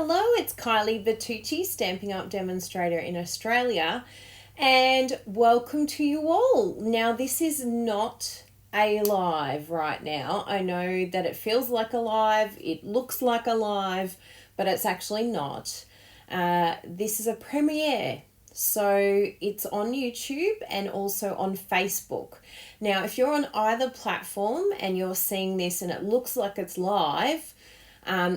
Hello, it's Kylie Bertucci, Stamping Up Demonstrator in Australia, and welcome to you all. Now, this is not a live right now. I know that it feels like a live, it looks like a live, but it's actually not. This is a premiere. So it's on YouTube and also on Facebook. Now, if you're on either platform and you're seeing this and it looks like it's live,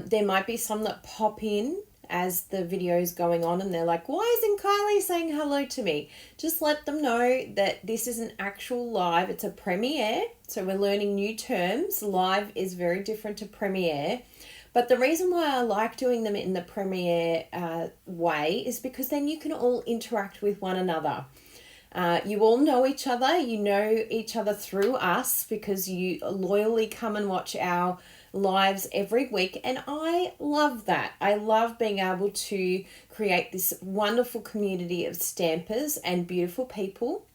there might be some that pop in as the video is going on and they're like, why isn't Kylie saying hello to me? Just let them know that this is an actual live. It's a premiere. So we're learning new terms. Live is very different to premiere. But the reason why I like doing them in the premiere way is because then you can all interact with one another. You all know each other. You know each other through us because you loyally come and watch our lives every week, and I love that. I love being able to create this wonderful community of stampers and beautiful people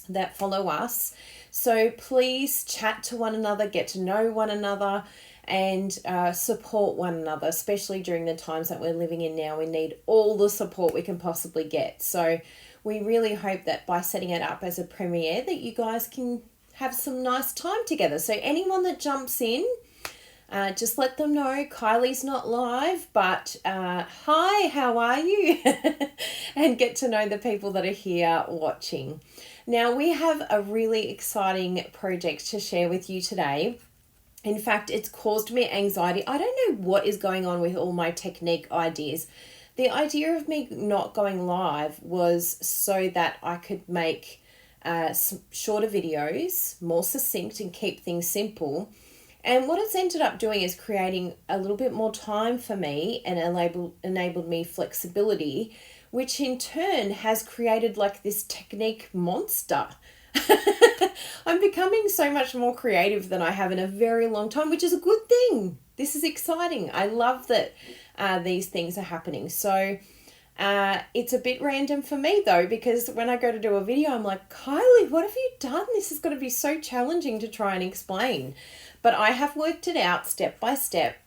that follow us. So please chat to one another, get to know one another, and support one another, especially during the times that we're living in now. We need all the support we can possibly get. So we really hope that by setting it up as a premiere that you guys can have some nice time together. So anyone that jumps in, just let them know Kylie's not live, but hi, how are you? And get to know the people that are here watching. Now, we have a really exciting project to share with you today. In fact, it's caused me anxiety. I don't know what is going on with all my technique ideas. The idea of me not going live was so that I could make shorter videos, more succinct, and keep things simple. And what it's ended up doing is creating a little bit more time for me and enabled me flexibility, which in turn has created like this technique monster. I'm becoming so much more creative than I have in a very long time, which is a good thing. This is exciting. I love that these things are happening. So it's a bit random for me though, because when I go to do a video, I'm like, Kylie, what have you done? This is going to be so challenging to try and explain. But I have worked it out step by step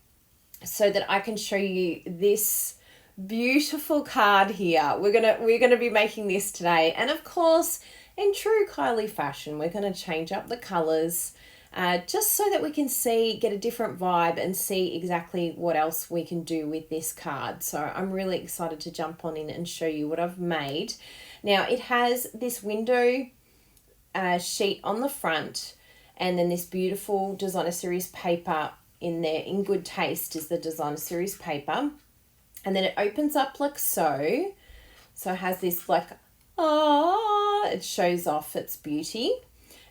so that I can show you this beautiful card here. We're gonna be making this today. And of course, in true Kylie fashion, we're going to change up the colors just so that we can get a different vibe and see exactly what else we can do with this card. So I'm really excited to jump on in and show you what I've made. Now, it has this window sheet on the front, and then this beautiful designer series paper in there. In good taste is the designer series paper. And then it opens up like so. So it has this like, it shows off its beauty,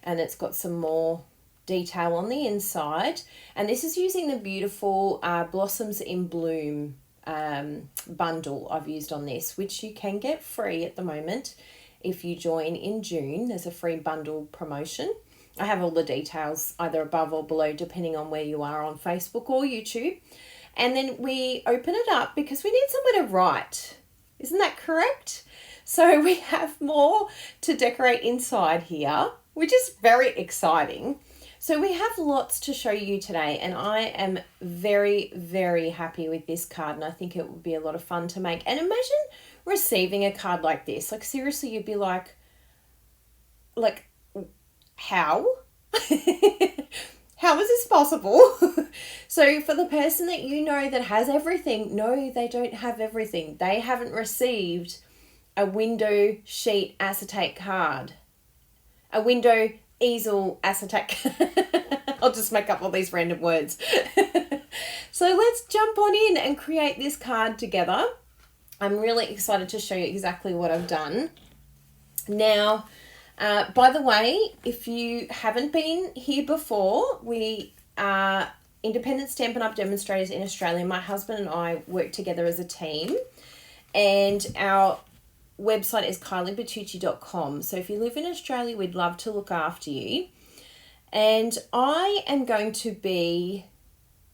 and it's got some more detail on the inside. And this is using the beautiful Blossoms in Bloom bundle I've used on this, which you can get free at the moment if you join in June. There's a free bundle promotion. I have all the details either above or below depending on where you are on Facebook or YouTube. And then we open it up because we need somewhere to write. Isn't that correct? So we have more to decorate inside here, which is very exciting. So we have lots to show you today, and I am very, very happy with this card, and I think it would be a lot of fun to make. And imagine receiving a card like this. Like seriously, you'd be like, how? How is this possible? So for the person that you know that has everything, no, they don't have everything. They haven't received a window sheet acetate card, a window easel acetate. I'll just make up all these random words. So let's jump on in and create this card together. I'm really excited to show you exactly what I've done. Now, by the way, if you haven't been here before, we are independent Stampin' Up! Demonstrators in Australia. My husband and I work together as a team, and our website is kyliebertucci.com. So if you live in Australia, we'd love to look after you. And I am going to be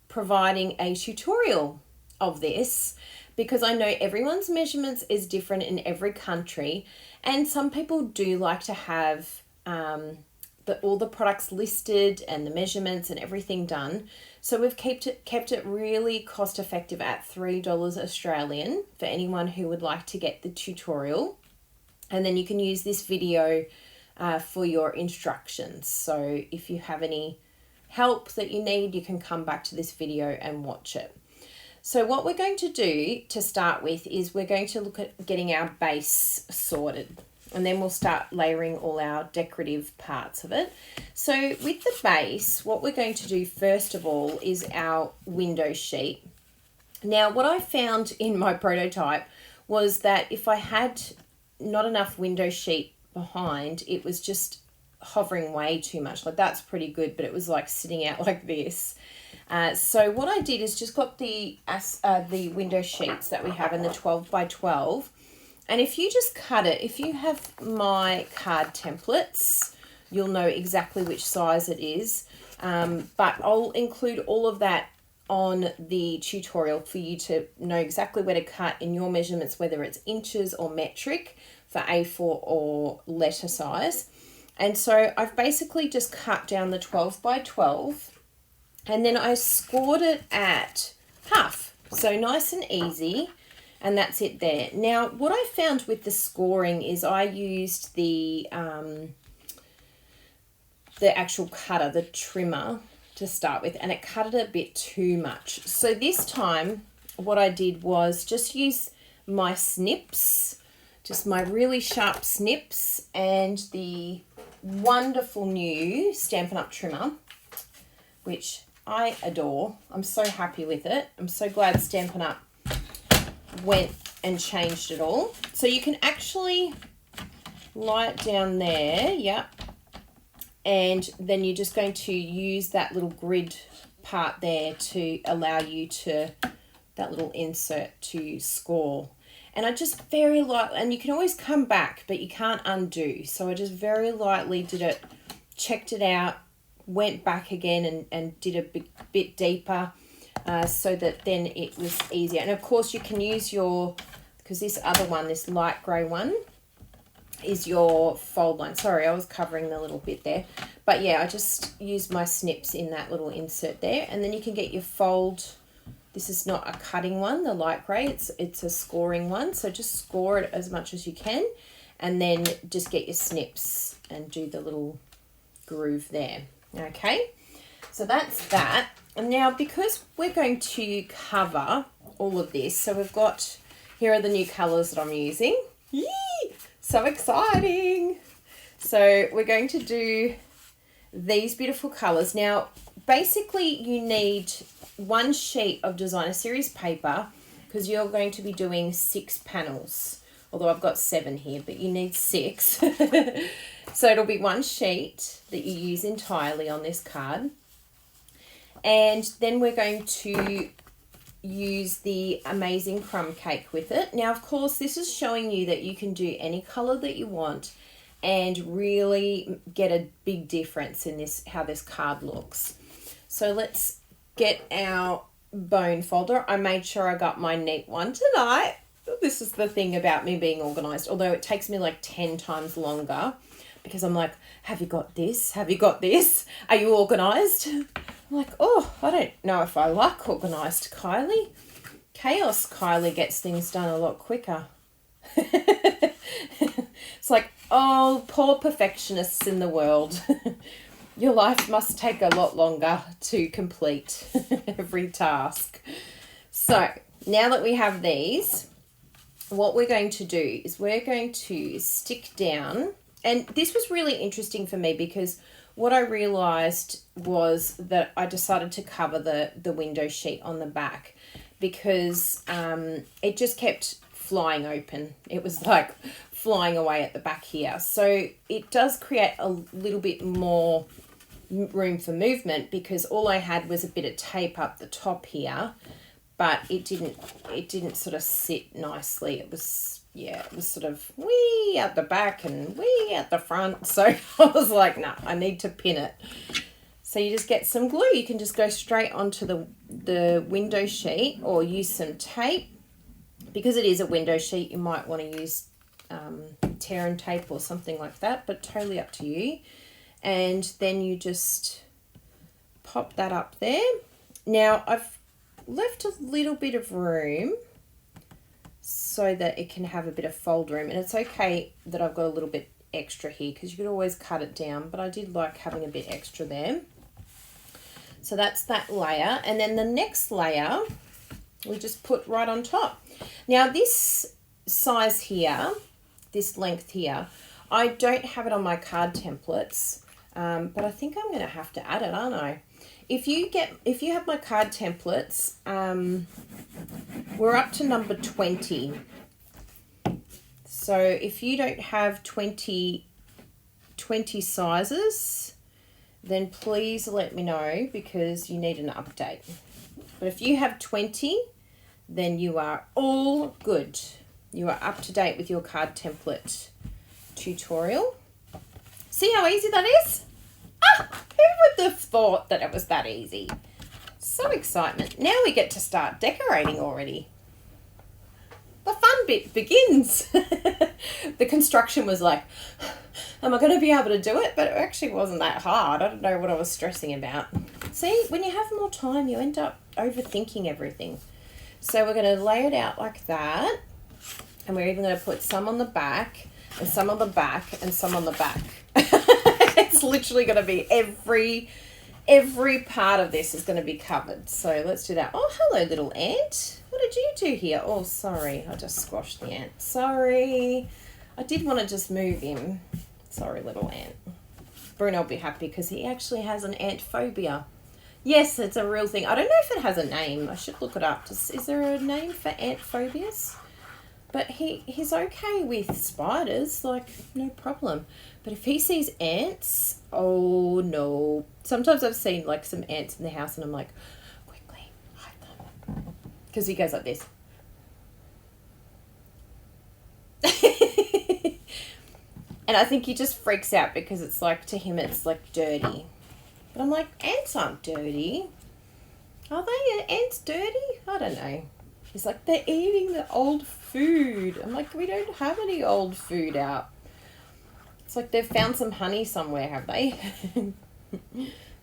providing a tutorial of this because I know everyone's measurements is different in every country, and some people do like to have all the products listed and the measurements and everything done. So we've kept it really cost effective at $3 Australian for anyone who would like to get the tutorial. And then you can use this video for your instructions. So if you have any help that you need, you can come back to this video and watch it. So what we're going to do to start with is we're going to look at getting our base sorted, and then we'll start layering all our decorative parts of it. So with the base, what we're going to do first of all is our window sheet. Now what I found in my prototype was that if I had not enough window sheet behind, it was just hovering way too much. Like that's pretty good, but it was like sitting out like this. So what I did is just got the window sheets that we have in the 12 by 12. And if you just cut it, if you have my card templates, you'll know exactly which size it is. But I'll include all of that on the tutorial for you to know exactly where to cut in your measurements, whether it's inches or metric for A4 or letter size. And so I've basically just cut down the 12 by 12. And then I scored it at half, so nice and easy, and that's it there. Now, what I found with the scoring is I used the actual cutter, the trimmer, to start with, and it cut it a bit too much. So this time, what I did was just use my snips, just my really sharp snips, and the wonderful new Stampin' Up! Trimmer, which I adore. I'm so happy with it. I'm so glad Stampin' Up! Went and changed it all. So you can actually lie it down there, yep. And then you're just going to use that little grid part there to allow you to, that little insert to score. And I just very lightly, and you can always come back, but you can't undo. So I just very lightly did it, checked it out, went back again and did a bit deeper so that then it was easier. And of course you can use your, because this other one, this light grey one, is your fold line. Sorry, I was covering the little bit there. But yeah, I just used my snips in that little insert there. And then you can get your fold. This is not a cutting one, the light grey. It's a scoring one. So just score it as much as you can. And then just get your snips and do the little groove there. Okay, so that's that. And now because we're going to cover all of this, so we've got, here are the new colours that I'm using. Yee! So exciting. So we're going to do these beautiful colours. Now, basically you need one sheet of designer series paper because you're going to be doing 6 panels. Although I've got 7 here, but you need 6. So it'll be one sheet that you use entirely on this card. And then we're going to use the amazing crumb cake with it. Now, of course, this is showing you that you can do any color that you want and really get a big difference in this, how this card looks. So let's get our bone folder. I made sure I got my neat one tonight. This is the thing about me being organized, although it takes me like 10 times longer because I'm like, have you got this? Have you got this? Are you organized? I'm like, oh, I don't know if I like organized, Kylie. Chaos Kylie gets things done a lot quicker. It's like, oh, poor perfectionists in the world. Your life must take a lot longer to complete every task. So now that we have these, what we're going to do is we're going to stick down. And this was really interesting for me because what I realized was that I decided to cover the window sheet on the back because it just kept flying open. It was like flying away at the back here. So it does create a little bit more room for movement because all I had was a bit of tape up the top here, but it didn't sort of sit nicely. It was, yeah, it was sort of wee at the back and wee at the front. So I was like, no, I need to pin it. So you just get some glue. You can just go straight onto the window sheet or use some tape. Because it is a window sheet, you might want to use tear and tape or something like that, but totally up to you. And then you just pop that up there. Now I've left a little bit of room so that it can have a bit of fold room, and it's okay that I've got a little bit extra here because you could always cut it down, but I did like having a bit extra there. So that's that layer, and then the next layer we just put right on top. Now this size here, this length here, I don't have it on my card templates, but I think I'm going to have to add it, aren't I? If you have my card templates, we're up to number 20. So if you don't have 20 sizes, then please let me know because you need an update. But if you have 20, then you are all good. You are up to date with your card template tutorial. See how easy that is? Ah, who would have thought that it was that easy? So excitement. Now we get to start decorating already. The fun bit begins. The construction was like, am I going to be able to do it? But it actually wasn't that hard. I don't know what I was stressing about. See, when you have more time, you end up overthinking everything. So we're going to lay it out like that. And we're even going to put some on the back and some on the back and some on the back. It's literally going to be every part of this is going to be covered. So let's do that. Oh, hello, little ant. What did you do here? Oh, sorry. I just squashed the ant. Sorry. I did want to just move him. Sorry, little ant. Bruno will be happy because he actually has an ant phobia. Yes, it's a real thing. I don't know if it has a name. I should look it up. Is there a name for ant phobias? But he's okay with spiders, like, no problem. But if he sees ants, oh no. Sometimes I've seen, like, some ants in the house and I'm like, quickly, hide them. Because he goes like this. And I think he just freaks out because it's like, to him, it's like dirty. But I'm like, ants aren't dirty. Are they? Ants dirty? I don't know. He's like, they're eating the old food. I'm like, we don't have any old food out. It's like they've found some honey somewhere, have they?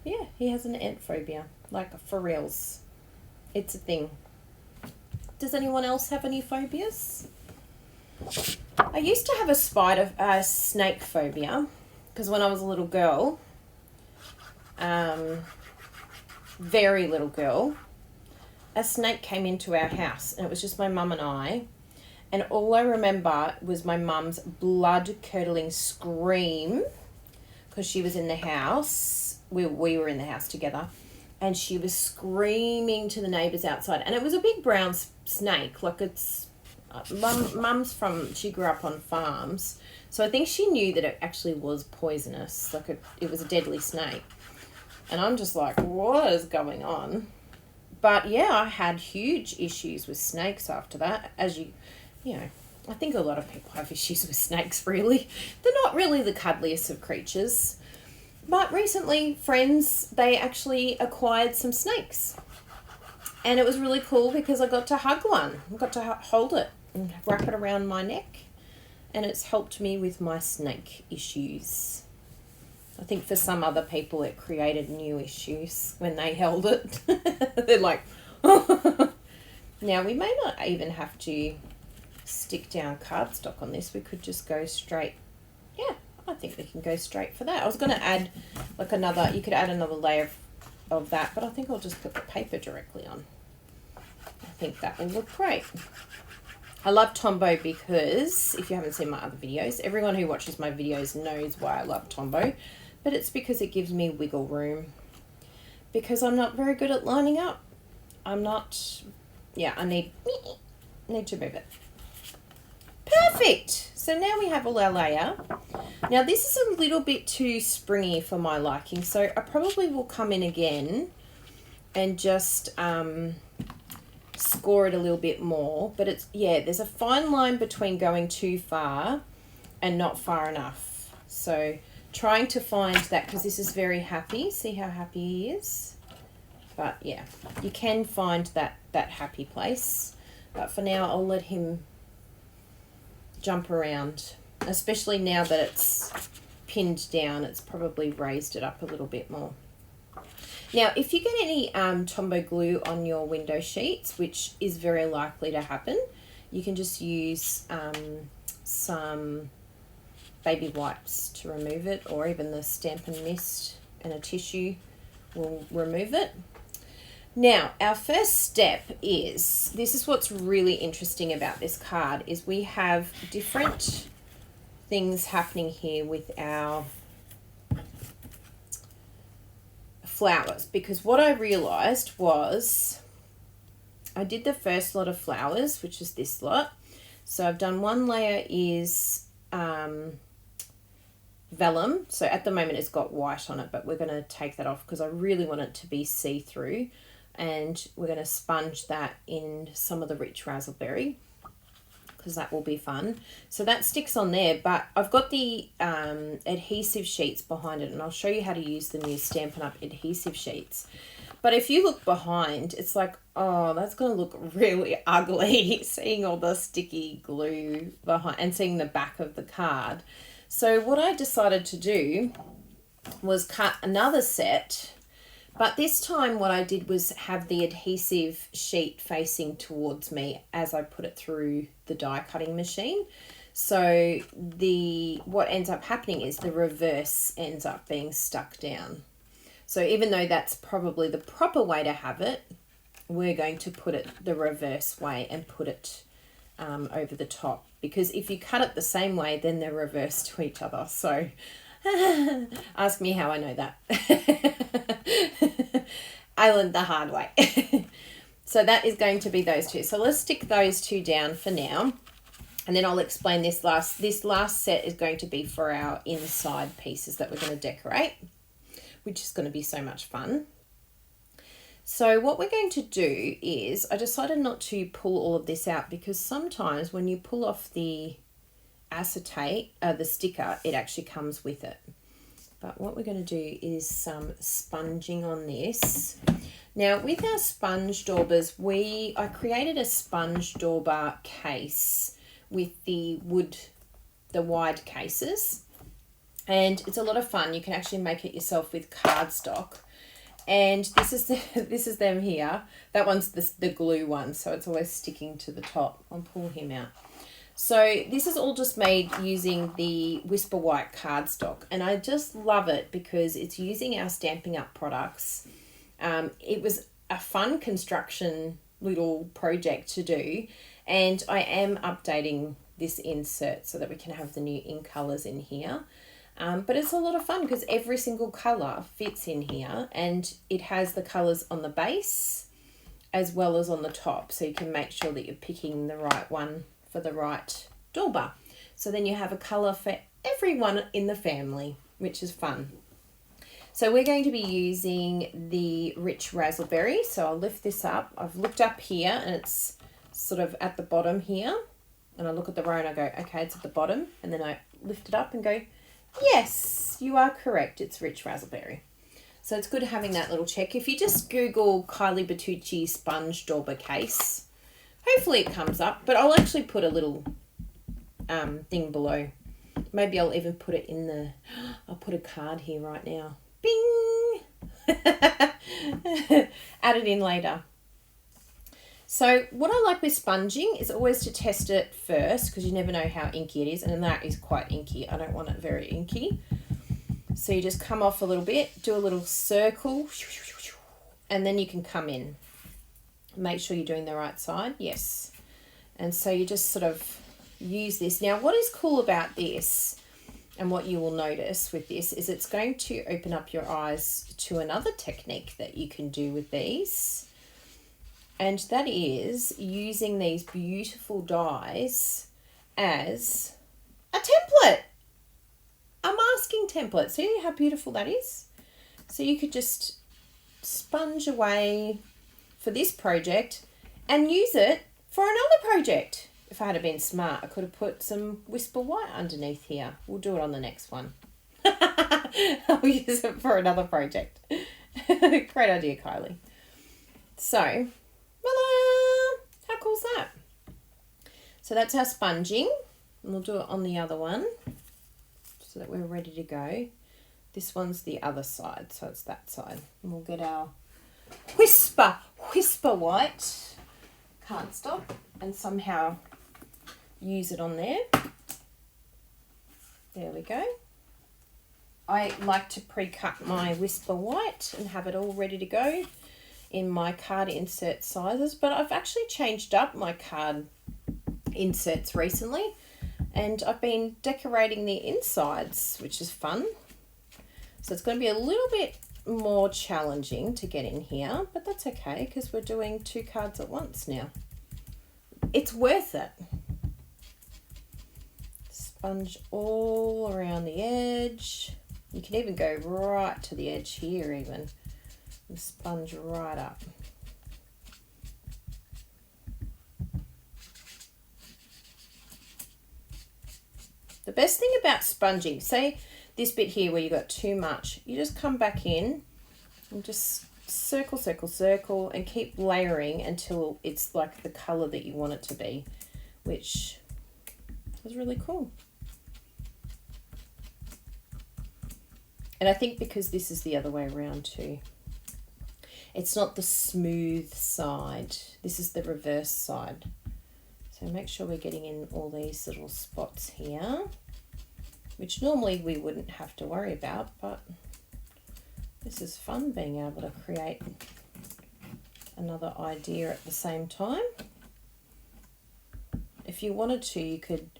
Yeah, he has an ant phobia. Like, for reals. It's a thing. Does anyone else have any phobias? I used to have a snake phobia. Because when I was a little girl, very little girl, a snake came into our house and it was just my mum and I, and all I remember was my mum's blood-curdling scream because she was in the house. We were in the house together, and she was screaming to the neighbours outside, and it was a big brown snake. Like, it's she grew up on farms, so I think she knew that it actually was poisonous. Like, it was a deadly snake. And I'm just like, what is going on? But yeah, I had huge issues with snakes after that. As you know, I think a lot of people have issues with snakes, really. They're not really the cuddliest of creatures. But recently, friends, they actually acquired some snakes. And it was really cool because I got to hug one. I got to hold it and wrap it around my neck. And it's helped me with my snake issues. I think for some other people it created new issues when they held it. They're like, oh. Now we may not even have to stick down cardstock on this. We could just go straight. Yeah, I think we can go straight for that. I was going to add like you could add another layer of that, but I think I'll just put the paper directly on. I think that will look great. I love Tombow because, if you haven't seen my other videos, everyone who watches my videos knows why I love Tombow. But it's because it gives me wiggle room. Because I'm not very good at lining up. I need to move it. Perfect! So now we have all our layer. Now this is a little bit too springy for my liking, so I probably will come in again and just score it a little bit more. But there's a fine line between going too far and not far enough. So trying to find that, because this is very happy. See how happy he is? But yeah, you can find that happy place. But for now, I'll let him jump around, especially now that it's pinned down. It's probably raised it up a little bit more. Now, if you get any Tombow glue on your window sheets, which is very likely to happen, you can just use some baby wipes to remove it, or even the Stampin' Mist and a tissue will remove it. Now, our first step is, this is what's really interesting about this card, is we have different things happening here with our flowers, because what I realized was I did the first lot of flowers, which is this lot. So I've done one layer is vellum. So at the moment it's got white on it, but we're going to take that off because I really want it to be see-through, and we're going to sponge that in some of the rich raspberry because that will be fun. So that sticks on there, but I've got the adhesive sheets behind it, and I'll show you how to use the new Stampin' Up! Adhesive sheets. But if you look behind, it's like, oh, that's going to look really ugly, seeing all the sticky glue behind and seeing the back of the card. So what I decided to do was cut another set, but this time what I did was have the adhesive sheet facing towards me as I put it through the die cutting machine. So what ends up happening is the reverse ends up being stuck down. So even though that's probably the proper way to have it, we're going to put it the reverse way and put it over the top, because if you cut it the same way, then they're reversed to each other. So ask me how I know that. I learned the hard way. So that is going to be those two. So let's stick those two down for now, and then I'll explain this last set is going to be for our inside pieces that we're going to decorate, which is going to be so much fun. So what we're going to do is, I decided not to pull all of this out because sometimes when you pull off the acetate, the sticker, it actually comes with it. But what we're going to do is some sponging on this. Now with our sponge daubers, I created a sponge dauber case with the wide cases, and it's a lot of fun. You can actually make it yourself with cardstock. And this is them here. That one's the glue one, so it's always sticking to the top. I'll pull him out. So this is all just made using the Whisper White cardstock, and I just love it because it's using our Stampin' Up! Products. It was a fun construction little project to do, and I am updating this insert so that we can have the new ink colours in here. But it's a lot of fun because every single colour fits in here, and it has the colours on the base as well as on the top, so you can make sure that you're picking the right one for the right dauber. So then you have a colour for everyone in the family, which is fun. So we're going to be using the rich raspberry. So I'll lift this up. I've looked up here and it's sort of at the bottom here, and I look at the row and I go, okay, it's at the bottom, and then I lift it up and go, yes, you are correct, it's rich raspberry. So it's good having that little check. If you just Google Kylie Bertucci sponge dauber case, hopefully it comes up, but I'll actually put a little thing below. Maybe I'll even put it in I'll put a card here right now. Bing! Add it in later. So what I like with sponging is always to test it first, because you never know how inky it is, and that is quite inky. I don't want it very inky. So you just come off a little bit, do a little circle, and then you can come in. Make sure you're doing the right side. Yes. And so you just sort of use this. Now what is cool about this, and what you will notice with this, is it's going to open up your eyes to another technique that you can do with these. And that is using these beautiful dies as a template, a masking template. See how beautiful that is? So you could just sponge away for this project and use it for another project. If I had been smart, I could have put some Whisper White underneath here. We'll do it on the next one. I'll use it for another project. Great idea, Kylie. So, voila! How cool is that? So that's our sponging, and we'll do it on the other one. so that we're ready to go. This one's the other side, so it's that side. And we'll get our whisper white cardstock and somehow use it on there. There we go. I like to pre-cut my whisper white and have it all ready to go in my card insert sizes, but I've actually changed up my card inserts recently and I've been decorating the insides, which is fun. So it's going to be a little bit more challenging to get in here, but that's okay because we're doing 2 cards at once now. It's worth it. Sponge all around the edge. You can even go right to the edge here even and sponge right up. The best thing about sponging, say this bit here where you got too much, you just come back in and just circle, circle, circle and keep layering until it's like the color that you want it to be, which is really cool. And I think because this is the other way around too, it's not the smooth side, this is the reverse side. So make sure we're getting in all these little spots here, which normally we wouldn't have to worry about, but this is fun being able to create another idea at the same time. If you wanted to, you could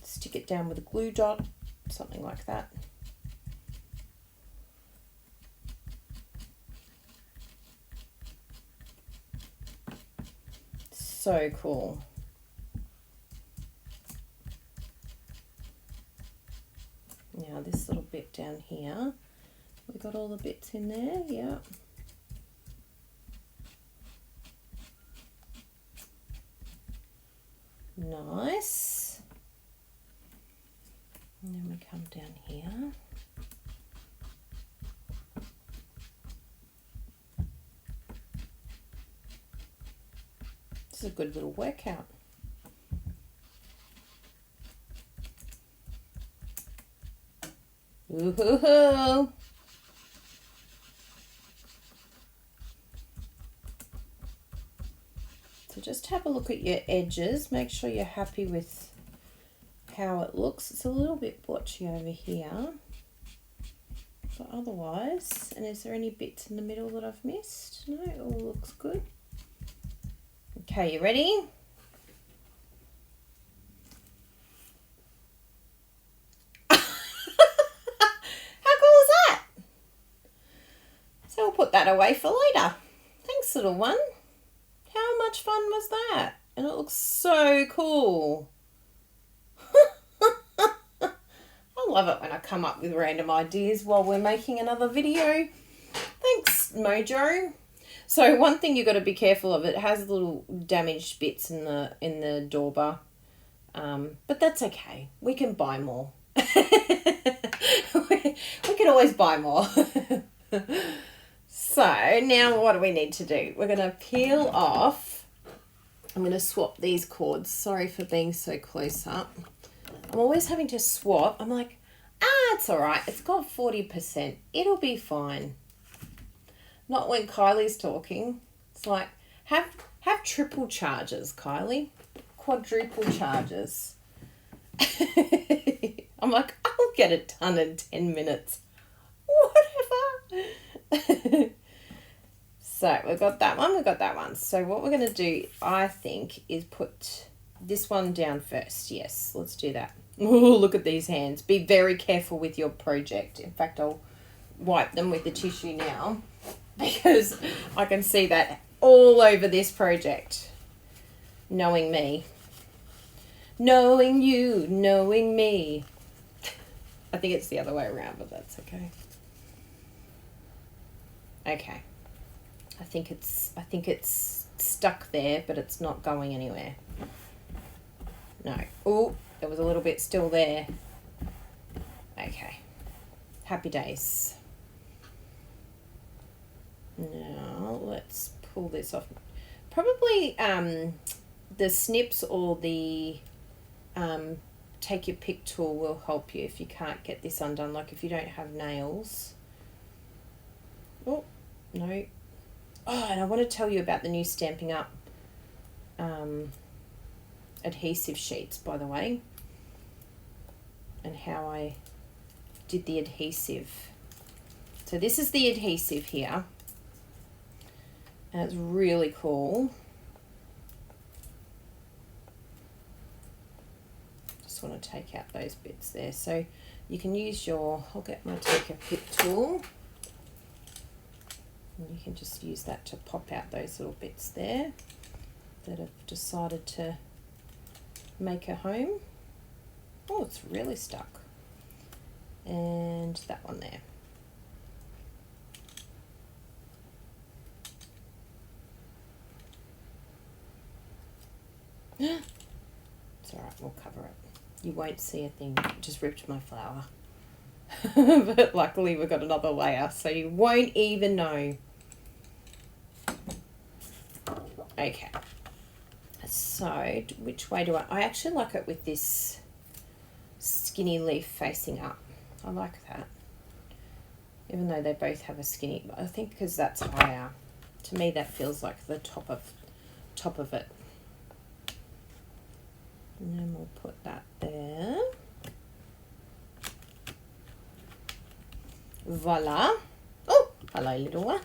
stick it down with a glue dot, something like that. So cool. Now this little bit down here, we got all the bits in there, yeah. Nice. And then we come down here. This is a good little workout. Ooh-hoo-hoo. So just have a look at your edges. Make sure you're happy with how it looks. It's a little bit blotchy over here, but otherwise, and is there any bits in the middle that I've missed? No, it all looks good. Okay, you ready? How cool is that? So we'll put that away for later. Thanks, little one. How much fun was that? And it looks so cool. I love it when I come up with random ideas while we're making another video. Thanks, Mojo. So one thing you've got to be careful of, it has little damaged bits in the door bar. But that's okay. We can buy more. we can always buy more. So now what do we need to do? We're going to peel off. I'm going to swap these cords. Sorry for being so close up. I'm always having to swap. I'm like, it's all right. It's got 40%. It'll be fine. Not when Kylie's talking. It's like, have triple charges, Kylie. Quadruple charges. I'm like, I'll get it done in 10 minutes. Whatever. So we've got that one, we've got that one. So what we're going to do, I think, is put this one down first. Yes, let's do that. Oh, look at these hands. Be very careful with your project. In fact, I'll wipe them with the tissue now because I can see that all over this project. Knowing me. Knowing you, knowing me. I think it's the other way around, but that's okay. Okay. I think it's stuck there, but it's not going anywhere. No. Oh, there was a little bit still there. Okay. Happy days. Now let's pull this off. Probably the snips or the take your pick tool will help you if you can't get this undone, like if you don't have nails. Oh, no. Oh, and I want to tell you about the new Stampin' Up adhesive sheets, by the way, and how I did the adhesive. So this is the adhesive here, and it's really cool. Just want to take out those bits there. So you can use your, I'll get my take a pick tool, and you can just use that to pop out those little bits there that have decided to make a home. Oh, it's really stuck. And that one there. It's alright, we'll cover it. You won't see a thing. I just ripped my flower. But luckily we've got another layer, so you won't even know. Okay. So, which way do I actually like it with this skinny leaf facing up. I like that. Even though they both have a skinny, but I think because that's higher. To me that feels like the top of it. And then we'll put that there. Voila. Oh, hello little one.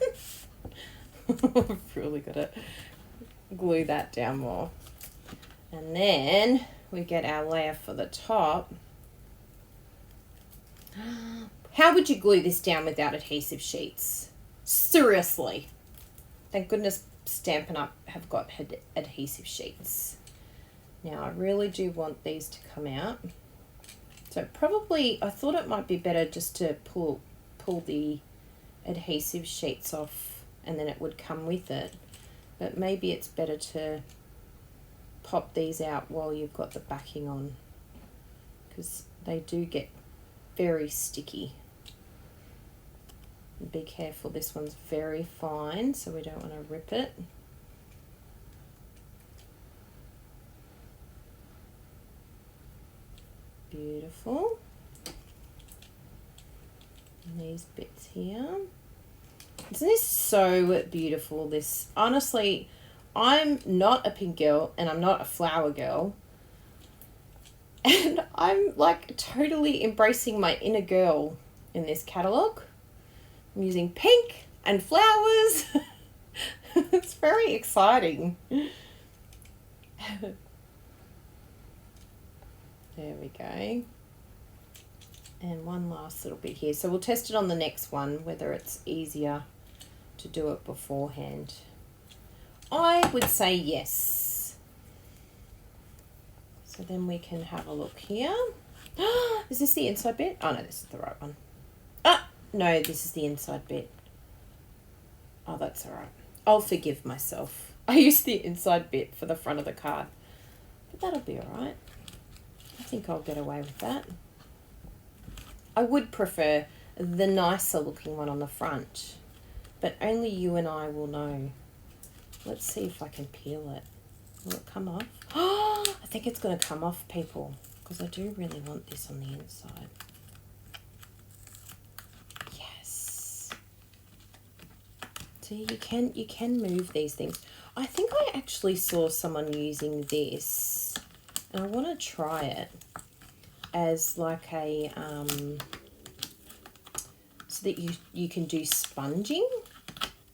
I've really got to glue that down more. And then we get our layer for the top. How would you glue this down without adhesive sheets? Seriously. Thank goodness Stampin' Up have got adhesive sheets. Now I really do want these to come out. So probably, I thought it might be better just to pull the adhesive sheets off and then it would come with it. But maybe it's better to pop these out while you've got the backing on, because they do get very sticky. Be careful, this one's very fine, so we don't want to rip it. Beautiful. And these bits here. Isn't this so beautiful? This, honestly, I'm not a pink girl and I'm not a flower girl. And I'm like totally embracing my inner girl in this catalogue. I'm using pink and flowers. It's very exciting. There we go. And one last little bit here. So we'll test it on the next one, whether it's easier to do it beforehand. I would say yes. So then we can have a look here. Is this the inside bit? Oh no, this is the right one. Ah, no, this is the inside bit. Oh, that's all right. I'll forgive myself. I used the inside bit for the front of the card, but that'll be all right. I think I'll get away with that. I would prefer the nicer looking one on the front, but only you and I will know. Let's see if I can peel it. Will it come off? Oh, I think it's going to come off, people, because I do really want this on the inside. Yes. See, you can move these things. I think I actually saw someone using this, and I want to try it as like a so that you can do sponging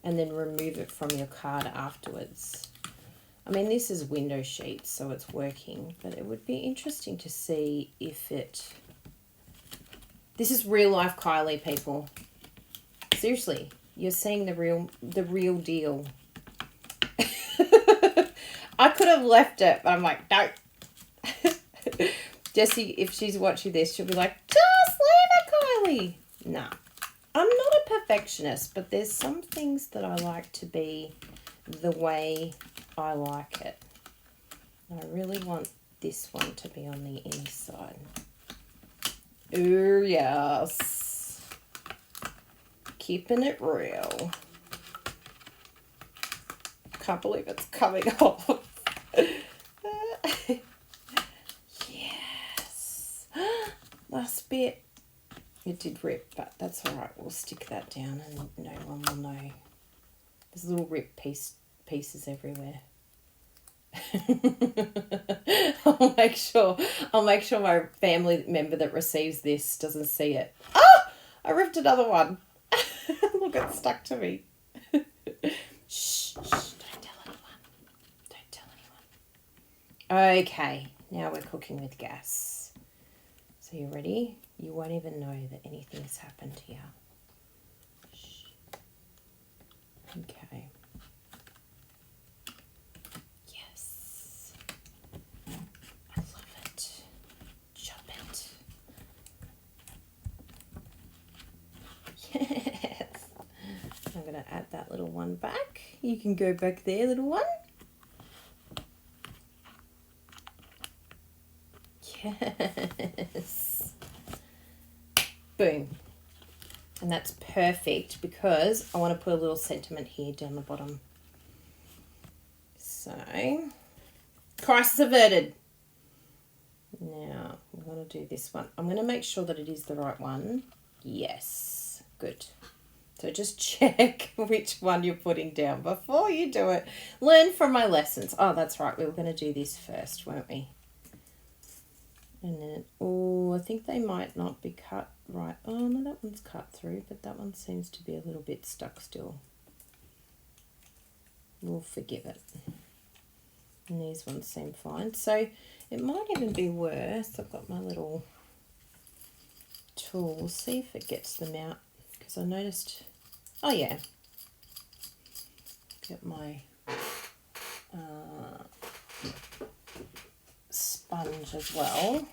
and then remove it from your card afterwards. I mean, this is window sheets, so it's working, but it would be interesting to see if it... This is real life Kylie, people. Seriously, you're seeing the real deal. I could have left it, but I'm like, no. Jessie, if she's watching this, she'll be like, just leave it, Kylie. Nah, I'm not a perfectionist, but there's some things that I like to be the way I like it. I really want this one to be on the inside. Ooh, yes. Keeping it real. Can't believe it's coming off. Yes. bit. It did rip, but that's all right. We'll stick that down and no one will know. There's little rip pieces everywhere. I'll make sure my family member that receives this doesn't see it. Ah! I ripped another one. Look, it's stuck to me. Shh, don't tell anyone. Don't tell anyone. Okay, now we're cooking with gas. So you ready? You won't even know that anything's happened here. Shh. Okay. Yes. I love it. Chop it. Yes. I'm going to add that little one back. You can go back there, little one. Yes. Boom. And that's perfect because I want to put a little sentiment here down the bottom. So, crisis averted. Now, I'm going to do this one. I'm going to make sure that it is the right one. Yes. Good. So just check which one you're putting down before you do it. Learn from my lessons. Oh, that's right. We were going to do this first, weren't we? And then, oh, I think they might not be cut right. Oh, no, that one's cut through, but that one seems to be a little bit stuck still. We'll forgive it. And these ones seem fine. So it might even be worth, I've got my little tool. We'll see if it gets them out. Because I noticed, oh yeah. Get my sponge as well.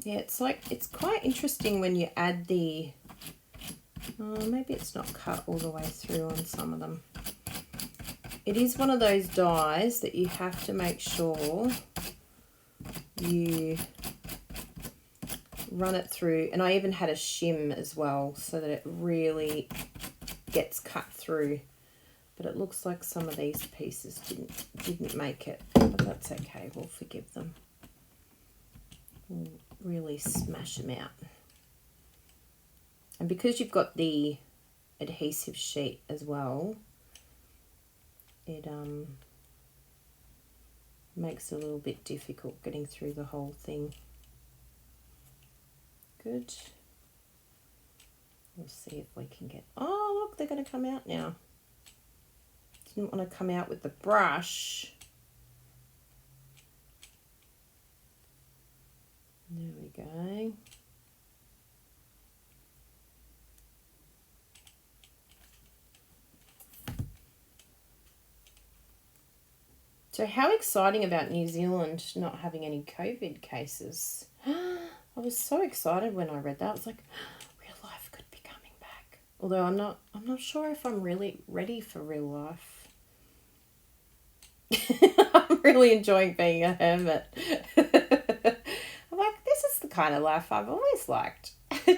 Yeah, it's quite interesting when you add the, maybe it's not cut all the way through on some of them. It is one of those dies that you have to make sure you run it through, and I even had a shim as well so that it really gets cut through. But it looks like some of these pieces didn't make it, but that's okay. We'll forgive them. We'll really smash them out. And because you've got the adhesive sheet as well, it makes it a little bit difficult getting through the whole thing. Good. We'll see if we can get, oh look, they're going to come out now. Didn't want to come out with the brush. There we go. So how exciting about New Zealand not having any COVID cases. I was so excited when I read that. I was like, real life could be coming back. Although I'm not sure if I'm really ready for real life. I'm really enjoying being a hermit. I'm like, this is the kind of life I've always liked.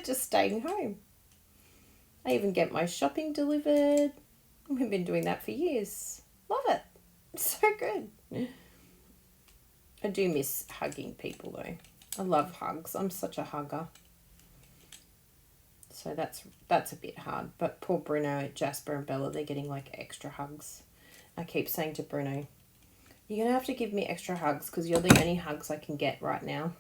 Just staying home. I even get my shopping delivered. We've been doing that for years. Love it. It's so good. I do miss hugging people though. I love hugs. I'm such a hugger. So that's a bit hard. But poor Bruno, Jasper and Bella, they're getting like extra hugs. I keep saying to Bruno, you're going to have to give me extra hugs because you're the only hugs I can get right now.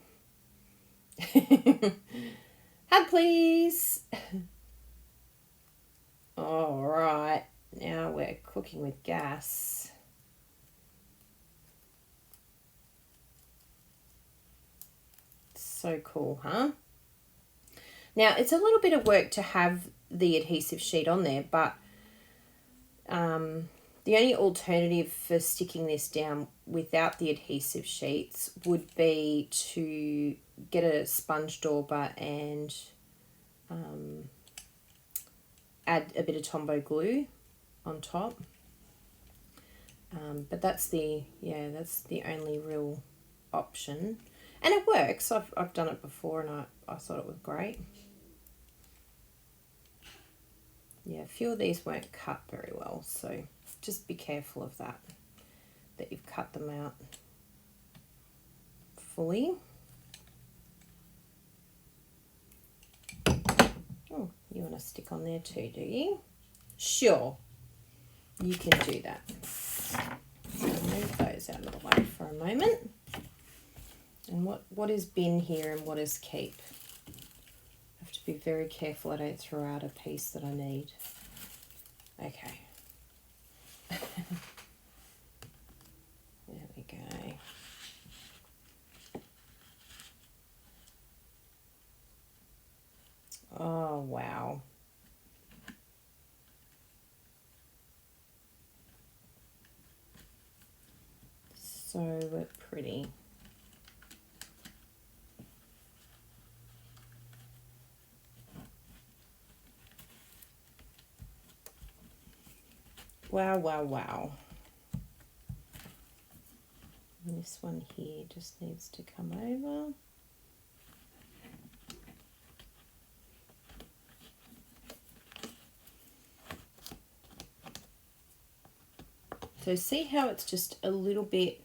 Hug, please. All right. Now we're cooking with gas. So cool, huh? Now, it's a little bit of work to have the adhesive sheet on there, but the only alternative for sticking this down without the adhesive sheets would be to get a sponge dauber and add a bit of Tombow glue on top. But that's the only real option. And it works. I've done it before and I thought it was great. Yeah, a few of these weren't cut very well, so just be careful of that you've cut them out carefully. Oh, you want to stick on there too, do you? Sure, you can do that. So move those out of the way for a moment. And what is bin here and what is keep? I have to be very careful I don't throw out a piece that I need. Okay. There we go. Oh, wow. So pretty. Wow, wow, wow. And this one here just needs to come over. So see how it's just a little bit,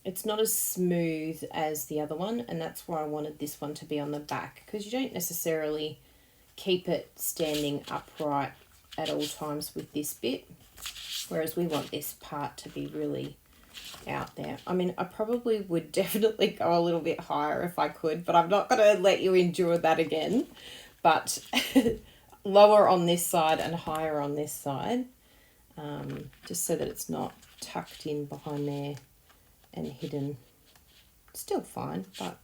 it's not as smooth as the other one, and that's why I wanted this one to be on the back, because you don't necessarily keep it standing upright at all times with this bit, whereas we want this part to be really out there. I mean, I probably would definitely go a little bit higher if I could, but I'm not going to let you endure that again. But lower on this side and higher on this side, just so that it's not tucked in behind there and hidden. Still fine, but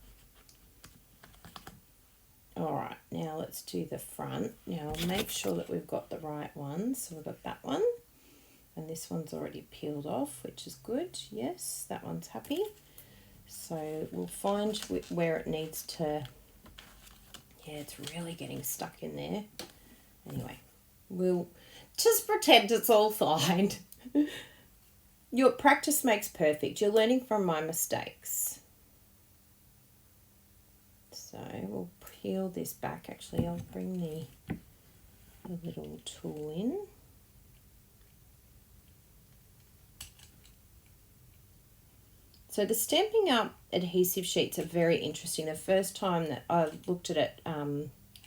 all right, now let's do the front. Now I'll make sure that we've got the right one. So we've got that one, and this one's already peeled off, which is good. Yes, that one's happy. So we'll find where it needs to, yeah, it's really getting stuck in there. Anyway, we'll just pretend it's all fine. Your practice makes perfect. You're learning from my mistakes. So we'll peel this back. Actually, I'll bring the little tool in. So the Stampin' Up adhesive sheets are very interesting. The first time that I looked at it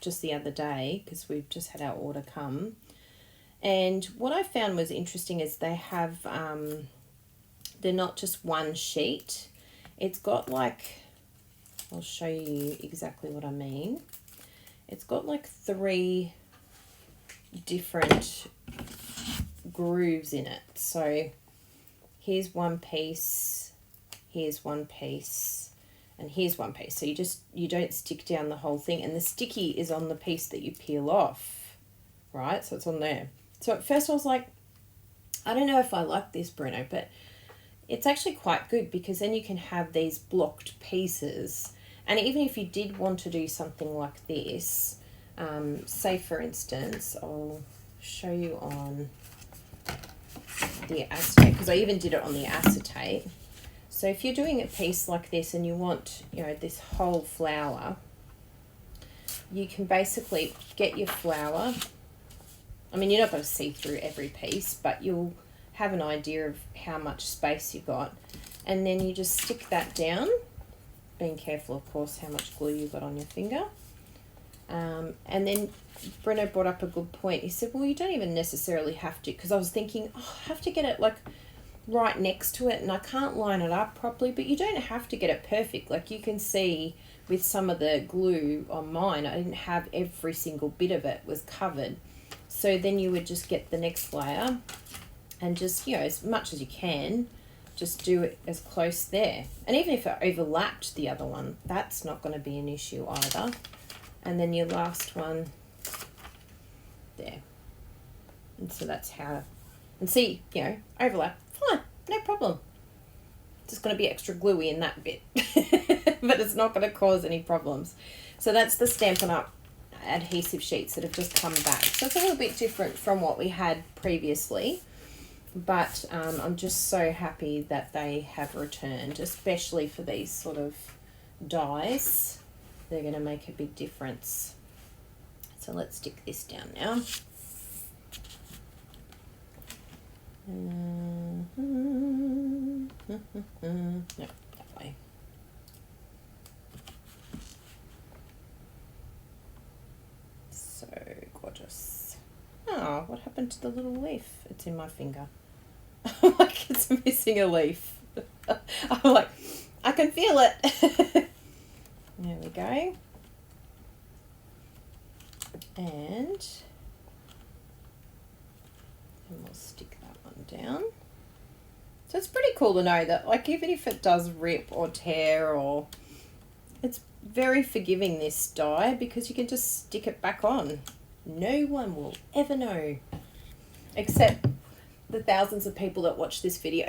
just the other day, because we've just had our order come, and what I found was interesting is they have, they're not just one sheet. It's got like, I'll show you exactly what I mean. It's got like 3 different grooves in it. So here's one piece, here's one piece, and here's one piece. So you don't stick down the whole thing, and the sticky is on the piece that you peel off, right? So it's on there. So at first I was like, I don't know if I like this, Bruno, but it's actually quite good, because then you can have these blocked pieces. And even if you did want to do something like this, say for instance, I'll show you on the acetate, because I even did it on the acetate. So if you're doing a piece like this and you want, you know, this whole flower, you can basically get your flower. I mean, you're not going to see through every piece, but you'll have an idea of how much space you've got. And then you just stick that down, being careful, of course, how much glue you've got on your finger. And then Bruno brought up a good point. He said, well, you don't even necessarily have to, because I was thinking, oh, I have to get it like right next to it and I can't line it up properly, but you don't have to get it perfect. Like you can see with some of the glue on mine, I didn't have every single bit of it was covered. So then you would just get the next layer and just, you know, as much as you can, just do it as close there. And even if it overlapped the other one, that's not going to be an issue either. And then your last one there. And so that's how, and see, you know, overlap, fine, no problem. Just going to be extra gluey in that bit, but it's not going to cause any problems. So that's the Stampin' Up adhesive sheets that have just come back. So it's a little bit different from what we had previously, but I'm just so happy that they have returned, especially for these sort of dies. They're going to make a big difference. So let's stick this down now. No, that way. happened to the little leaf? It's in my finger. I'm like, it's missing a leaf. I'm like, I can feel it. There we go. And we'll stick that one down. So it's pretty cool to know that, like, even if it does rip or tear, or it's very forgiving, this die, because you can just stick it back on. No one will ever know, except the thousands of people that watch this video.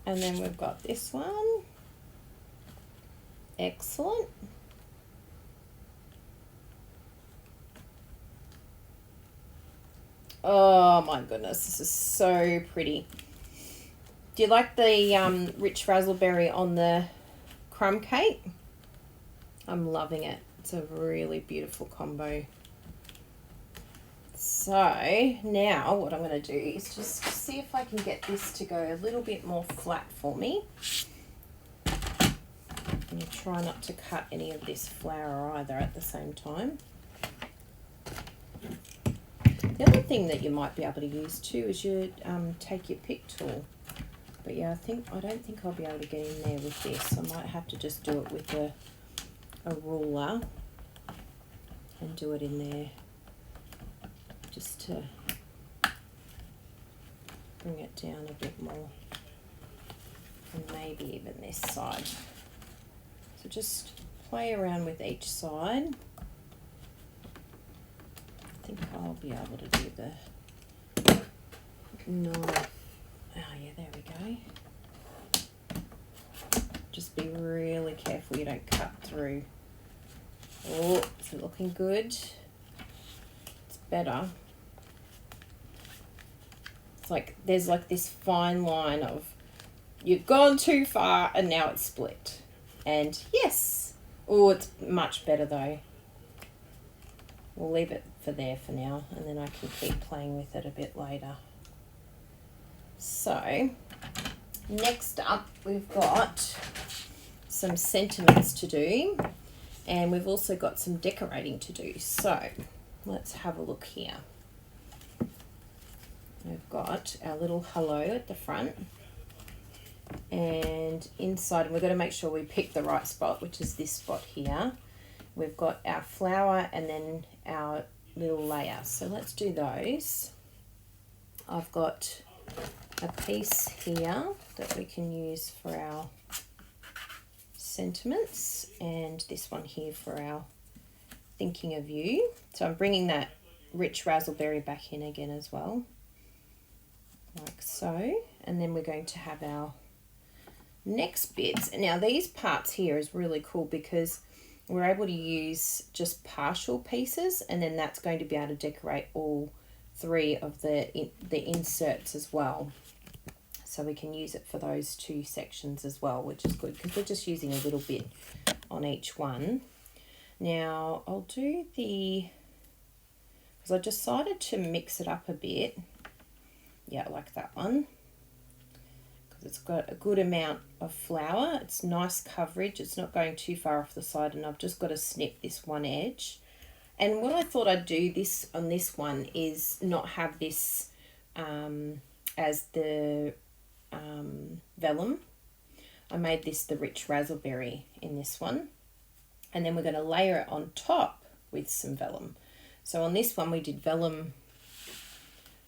And then we've got this one. Excellent. Oh my goodness, this is so pretty. Do you like the rich raspberry on the crumb cake? I'm loving it. It's a really beautiful combo. So now what I'm going to do is just see if I can get this to go a little bit more flat for me. And you try not to cut any of this flower either at the same time. The other thing that you might be able to use too is you take your pick tool. But yeah, I don't think I'll be able to get in there with this. I might have to just do it with a ruler and do it in there, just to bring it down a bit more, and maybe even this side. So just play around with each side. I think I'll be able to do the knife. Oh yeah, there we go. Just be really careful you don't cut through. Oh, is it looking good? It's better. It's like there's like this fine line of you've gone too far and now it's split. And yes, oh, it's much better though. We'll leave it for there for now, and then I can keep playing with it a bit later. So next up, we've got some sentiments to do, and we've also got some decorating to do. So let's have a look here. We've got our little hello at the front, and inside, and we're going to make sure we pick the right spot, which is this spot here. We've got our flower and then our little layer. So let's do those. I've got a piece here that we can use for our sentiments, and this one here for our thinking of you. So I'm bringing that rich raspberry back in again as well, like so. And then we're going to have our next bits. Now these parts here is really cool because we're able to use just partial pieces, and then that's going to be able to decorate all three of the inserts as well. So we can use it for those two sections as well, which is good because we're just using a little bit on each one. Now I'll do because I decided to mix it up a bit. Yeah, I like that one. It's got a good amount of flour. It's nice coverage. It's not going too far off the side, and I've just got to snip this one edge. And what I thought I'd do this on this one is not have this as the vellum. I made this the rich raspberry in this one, and then we're going to layer it on top with some vellum. So on this one we did vellum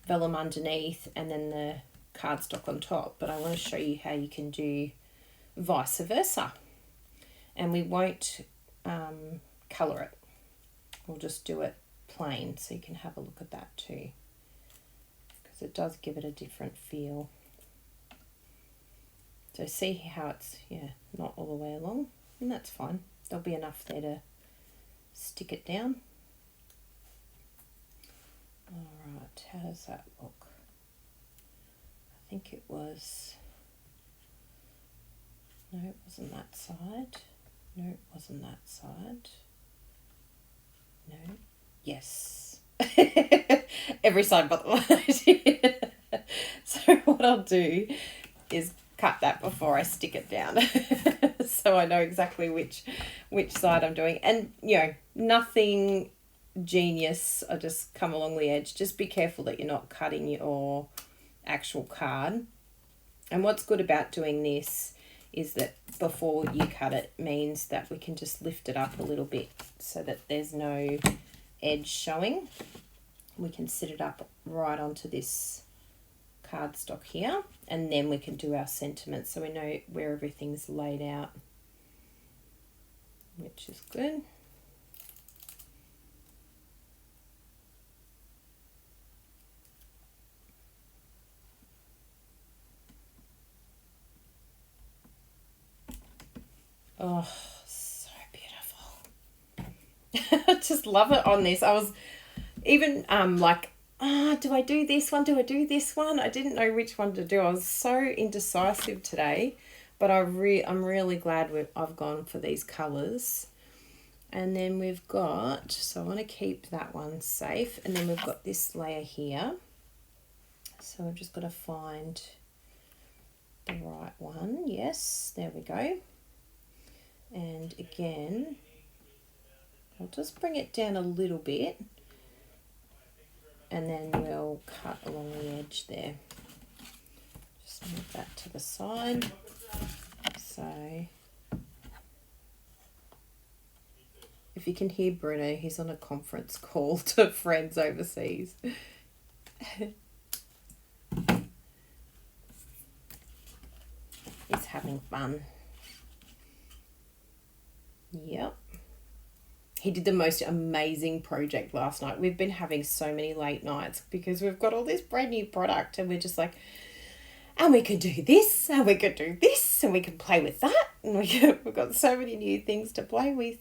underneath and then the cardstock on top, but I want to show you how you can do vice versa, and we won't colour it. We'll just do it plain, so you can have a look at that too, because it does give it a different feel. So see how it's, yeah, not all the way along, and that's fine. There'll be enough there to stick it down. All right, how does that look? I think it was, no, it wasn't that side. No, it wasn't that side. No, yes. Every side but the one I did. So what I'll do is cut that before I stick it down. So I know exactly which side I'm doing. And, you know, nothing genius. I just come along the edge. Just be careful that you're not cutting your actual card. And what's good about doing this is that before you cut it means that we can just lift it up a little bit so that there's no edge showing. We can sit it up right onto this cardstock here, and then we can do our sentiments so we know where everything's laid out, which is good. Oh, so beautiful. I just love it on this. I was even like, do I do this one? Do I do this one? I didn't know which one to do. I was so indecisive today, but I'm really glad I've gone for these colours. And then we've got, so I want to keep that one safe. And then we've got this layer here. So I've just got to find the right one. Yes, there we go. And again, I'll just bring it down a little bit, and then we'll cut along the edge there. Just move that to the side. So if you can hear Bruno, he's on a conference call to friends overseas. He's having fun. Yep. He did the most amazing project last night. We've been having so many late nights because we've got all this brand new product, and we're just like, and we can do this, and we can do this, and we can play with that, and we've got so many new things to play with.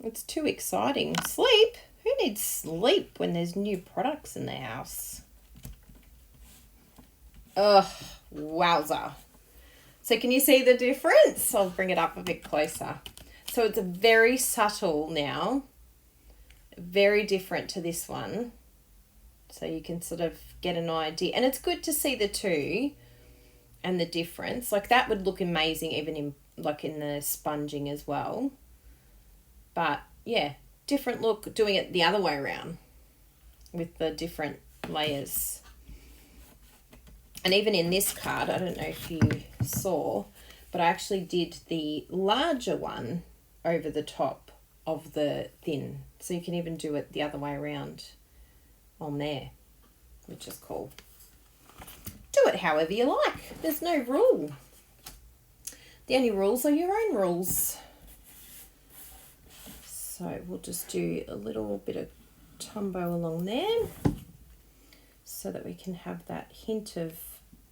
It's too exciting. Sleep? Who needs sleep when there's new products in the house? Ugh, wowza. So can you see the difference? I'll bring it up a bit closer. So it's very subtle now, very different to this one. So you can sort of get an idea. And it's good to see the two and the difference. Like that would look amazing even in the sponging as well. But yeah, different look doing it the other way around with the different layers. And even in this card, I don't know if you saw, but I actually did the larger one over the top of the thin. So you can even do it the other way around on there, which is cool. Do it however you like. There's no rule. The only rules are your own rules. So we'll just do a little bit of Tombow along there so that we can have that hint of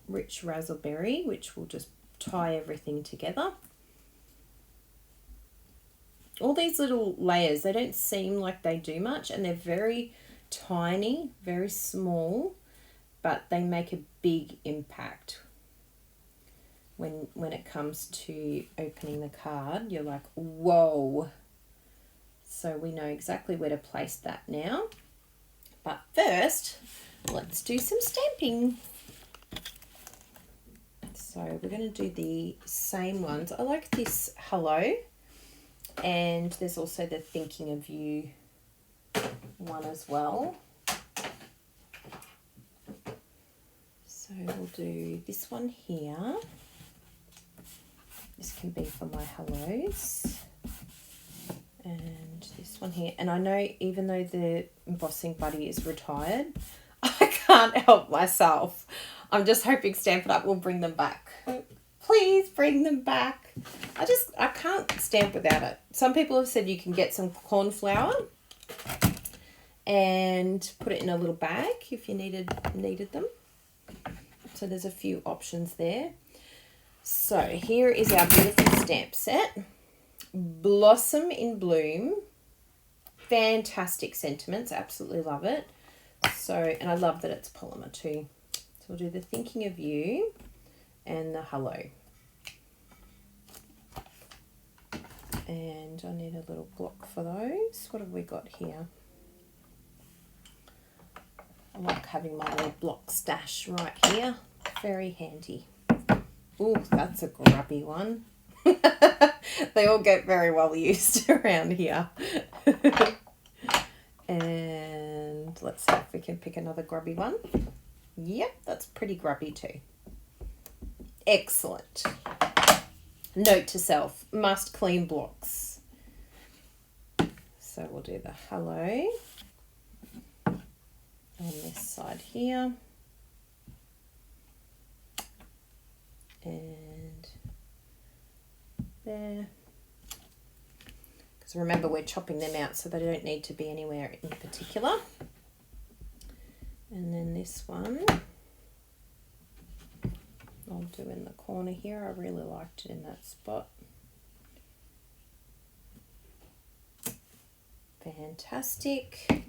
rich raspberry, which will just tie everything together. All these little layers, they don't seem like they do much, and they're very tiny, very small, but they make a big impact. When it comes to opening the card, you're like, whoa. So we know exactly where to place that now. But first, let's do some stamping. So we're going to do the same ones. I like this hello, and there's also the thinking of you one as well. So we'll do this one here. This can be for my hellos. And this one here. And I know even though the embossing buddy is retired, I can't help myself. I'm just hoping Stampin' Up! Will bring them back. Please bring them back. I can't stamp without it. Some people have said you can get some corn flour and put it in a little bag if you needed them. So there's a few options there. So here is our beautiful stamp set. Blossom in Bloom. Fantastic sentiments. Absolutely love it. So, and I love that it's polymer too. So we'll do the thinking of you and the hello. And I need a little block for those. What have we got here? I like having my little block stash right here. Very handy. Oh, that's a grubby one. They all get very well used around here. So let's see if we can pick another grubby one. Yep, that's pretty grubby too. Excellent. Note to self, must clean blocks. So we'll do the hello on this side here. And there. Because remember, we're chopping them out, so they don't need to be anywhere in particular. And then this one I'll do in the corner here. I really liked it in that spot. Fantastic.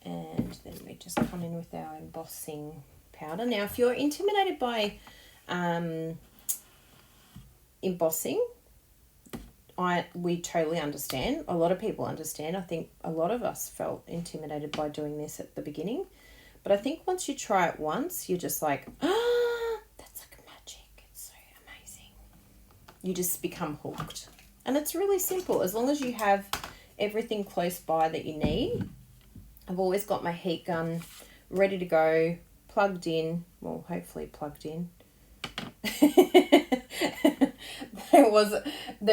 And then we just come in with our embossing powder. Now, if you're intimidated by embossing, we totally understand. A lot of people understand. I think a lot of us felt intimidated by doing this at the beginning. But I think once you try it once, you're just like, ah, that's like magic. It's so amazing. You just become hooked. And it's really simple. As long as you have everything close by that you need. I've always got my heat gun ready to go, plugged in. Well, hopefully plugged in. There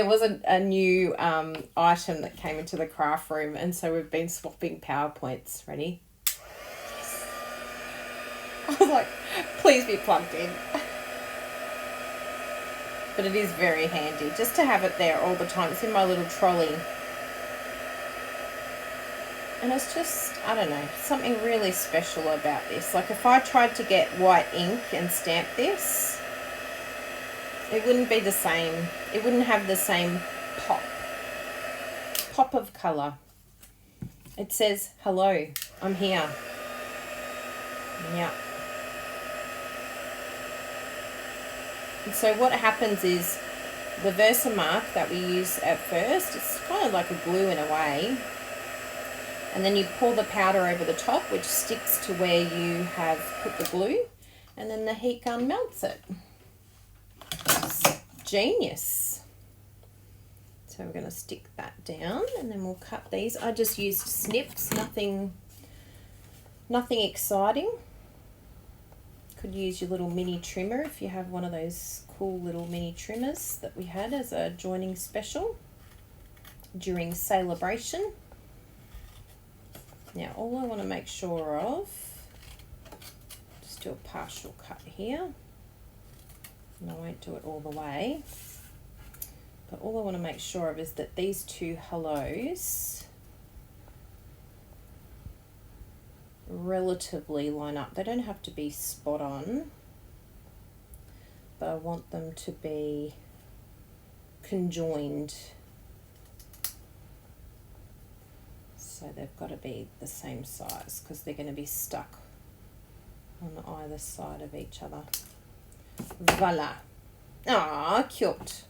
was a new item that came into the craft room, and so we've been swapping PowerPoints. Ready? Yes. I was like, please be plugged in. But it is very handy just to have it there all the time. It's in my little trolley. And it's just, I don't know, something really special about this. Like if I tried to get white ink and stamp this, it wouldn't be the same. It wouldn't have the same pop of colour. It says, hello, I'm here. Yeah. And so what happens is the Versamark that we use at first, it's kind of like a glue in a way. And then you pour the powder over the top, which sticks to where you have put the glue. And then the heat gun melts it. It's genius. So we're going to stick that down and then we'll cut these. I just used snips, nothing exciting. Could use your little mini trimmer if you have one of those cool little mini trimmers that we had as a joining special during celebration. Now all I want to make sure of, just do a partial cut here, and I won't do it all the way, but all I want to make sure of is that these two hellos relatively line up. They don't have to be spot on, but I want them to be conjoined. So they've got to be the same size because they're going to be stuck on either side of each other. Voila. Ah, cute.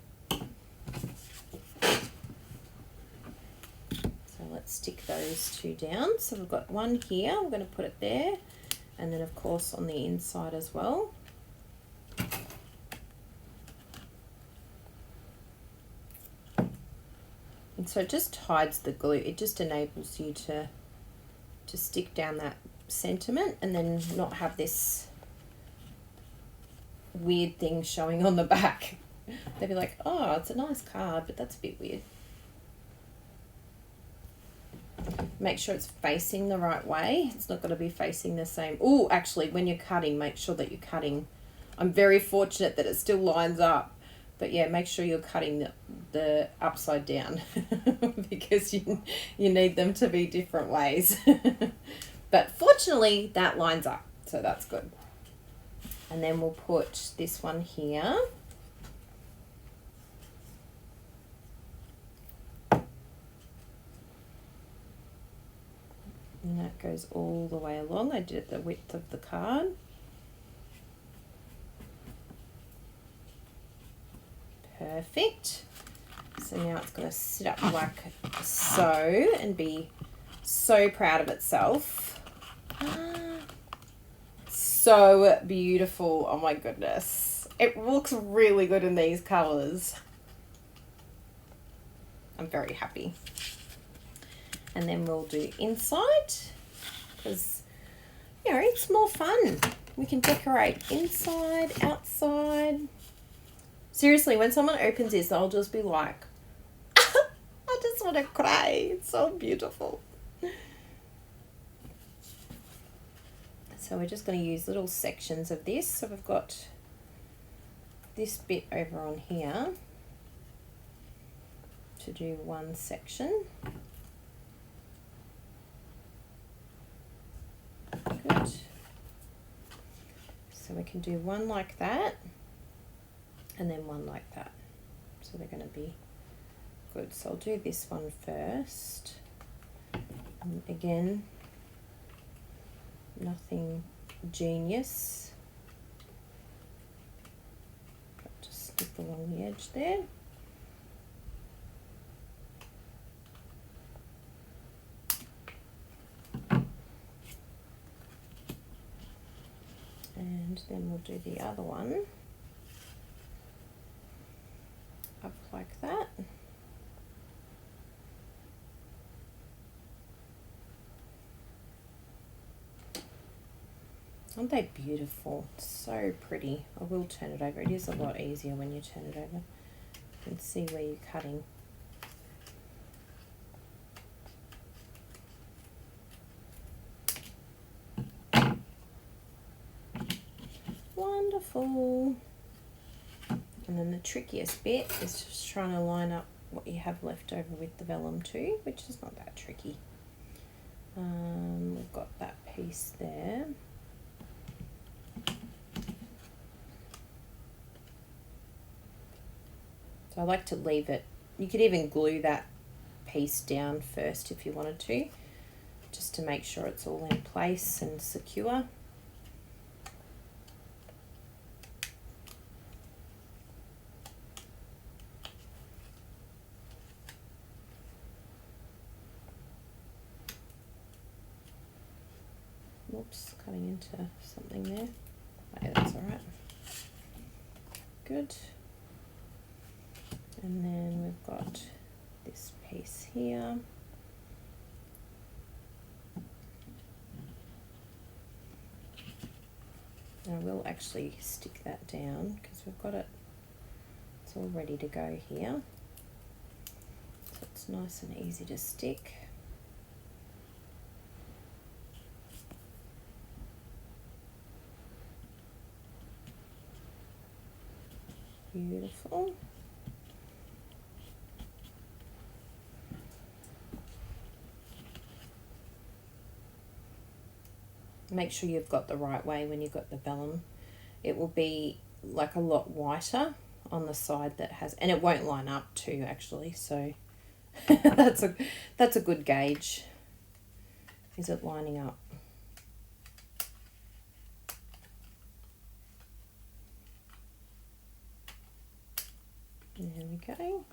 So let's stick those two down. So we've got one here. We're going to put it there. And then, of course, on the inside as well. And so it just hides the glue. It just enables you to stick down that sentiment and then not have this weird thing showing on the back. They'd be like, oh, it's a nice card, but that's a bit weird. Make sure it's facing the right way. It's not going to be facing the same. Oh, actually, when you're cutting, make sure that you're cutting. I'm very fortunate that it still lines up. But yeah, make sure you're cutting the upside down because you need them to be different ways. But fortunately, that lines up, so that's good. And then we'll put this one here. And that goes all the way along. I did the width of the card. Perfect. So now it's going to sit up like so and be so proud of itself. So beautiful. Oh my goodness. It looks really good in these colours. I'm very happy. And then we'll do inside. because, you know, it's more fun. We can decorate inside, outside. Seriously, when someone opens this, I'll just be like, I just want to cry. It's so beautiful. So we're just going to use little sections of this. So we've got this bit over on here to do one section. Good. So we can do one like that and then one like that. So they're going to be good. So I'll do this one first. And again, nothing genius. Just stick along the edge there. And then we'll do the other one up like that. Aren't they beautiful? So pretty. I will turn it over. It is a lot easier when you turn it over. You can see where you're cutting. Wonderful. And then the trickiest bit is just trying to line up what you have left over with the vellum too, which is not that tricky. We've got that piece there. So I like to leave it, you could even glue that piece down first if you wanted to, just to make sure it's all in place and secure. Whoops, cutting into something there. Okay, that's all right. Good. And then we've got this piece here. And I will actually stick that down because we've got it, it's all ready to go here. So it's nice and easy to stick. Beautiful. Make sure you've got the right way when you've got the vellum. It will be like a lot whiter on the side that has, and it won't line up too actually, so that's a good gauge. Is it lining up? There we go.